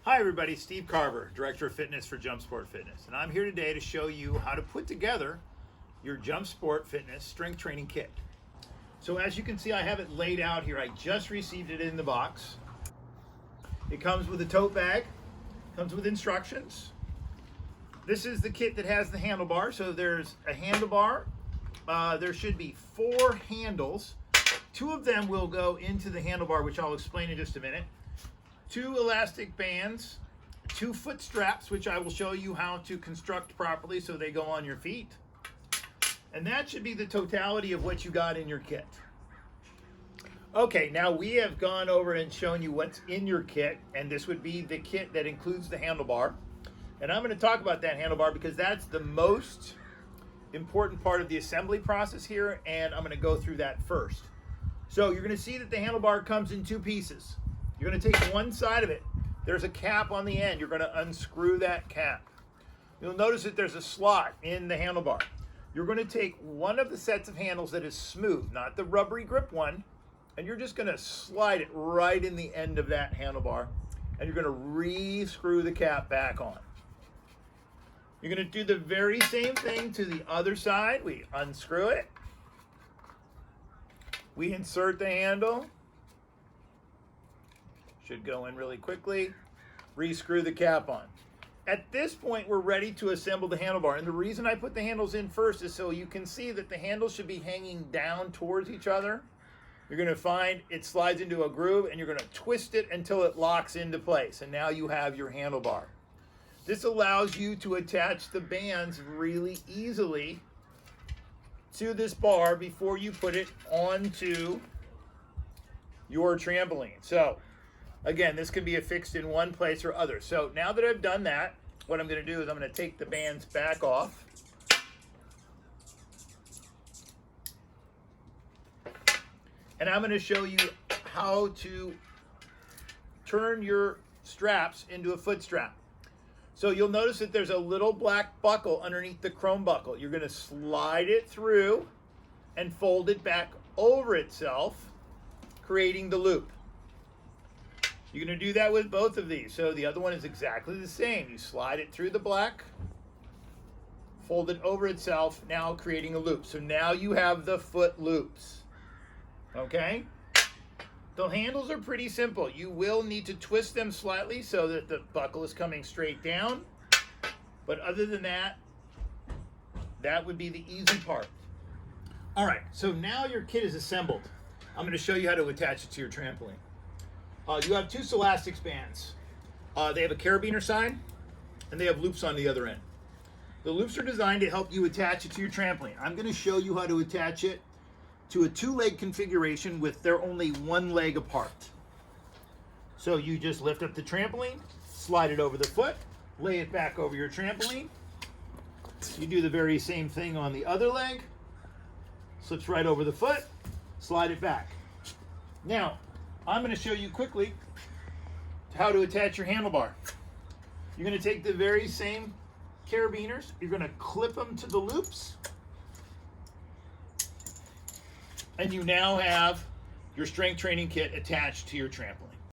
Hi everybody, Steve Carver, Director of Fitness for JumpSport Fitness, and I'm here today to show you how to put together your JumpSport Fitness strength training kit. So as you can see, I have it laid out here. I just received it in the box. It comes with a tote bag, comes with instructions. This is the kit that has the handlebar, so there's a handlebar. There should be 4 handles. 2 of them will go into the handlebar, which I'll explain in just a minute. 2 elastic bands, 2 foot straps, which I will show you how to construct properly so they go on your feet. And that should be the totality of what you got in your kit. Okay, now we have gone over and shown you what's in your kit, and this would be the kit that includes the handlebar. And I'm going to talk about that handlebar because that's the most important part of the assembly process here, and I'm going to go through that first. So you're going to see that the handlebar comes in 2 pieces. You're going to take one side of it. There's a cap on the end. You're going to unscrew that cap. You'll notice that there's a slot in the handlebar. You're going to take one of the sets of handles that is smooth, not the rubbery grip one, and you're just going to slide it right in the end of that handlebar, and you're going to re-screw the cap back on. You're going to do the very same thing to the other side. We unscrew it. We insert the handle. Should go in really quickly. Re-screw the cap on. At this point, we're ready to assemble the handlebar. And the reason I put the handles in first is so you can see that the handles should be hanging down towards each other. You're going to find it slides into a groove, and you're going to twist it until it locks into place. And now you have your handlebar. This allows you to attach the bands really easily to this bar before you put it onto your trampoline. So again, this can be affixed in one place or other. So now that I've done that, what I'm going to do is I'm going to take the bands back off. And I'm going to show you how to turn your straps into a foot strap. So you'll notice that there's a little black buckle underneath the chrome buckle. You're going to slide it through and fold it back over itself, creating the loop. You're going to do that with both of these. So the other one is exactly the same. You slide it through the black, fold it over itself, now creating a loop. So now you have the foot loops. Okay? The handles are pretty simple. You will need to twist them slightly so that the buckle is coming straight down. But other than that, that would be the easy part. All right, so now your kit is assembled. I'm going to show you how to attach it to your trampoline. You have 2 elastics bands. They have a carabiner side, and they have loops on the other end. The loops are designed to help you attach it to your trampoline. I'm going to show you how to attach it to a 2-leg configuration with their only 1 leg apart. So you just lift up the trampoline, slide it over the foot, lay it back over your trampoline. You do the very same thing on the other leg, slips right over the foot, slide it back. Now, I'm going to show you quickly how to attach your handlebar. You're going to take the very same carabiners, you're going to clip them to the loops, and you now have your strength training kit attached to your trampoline.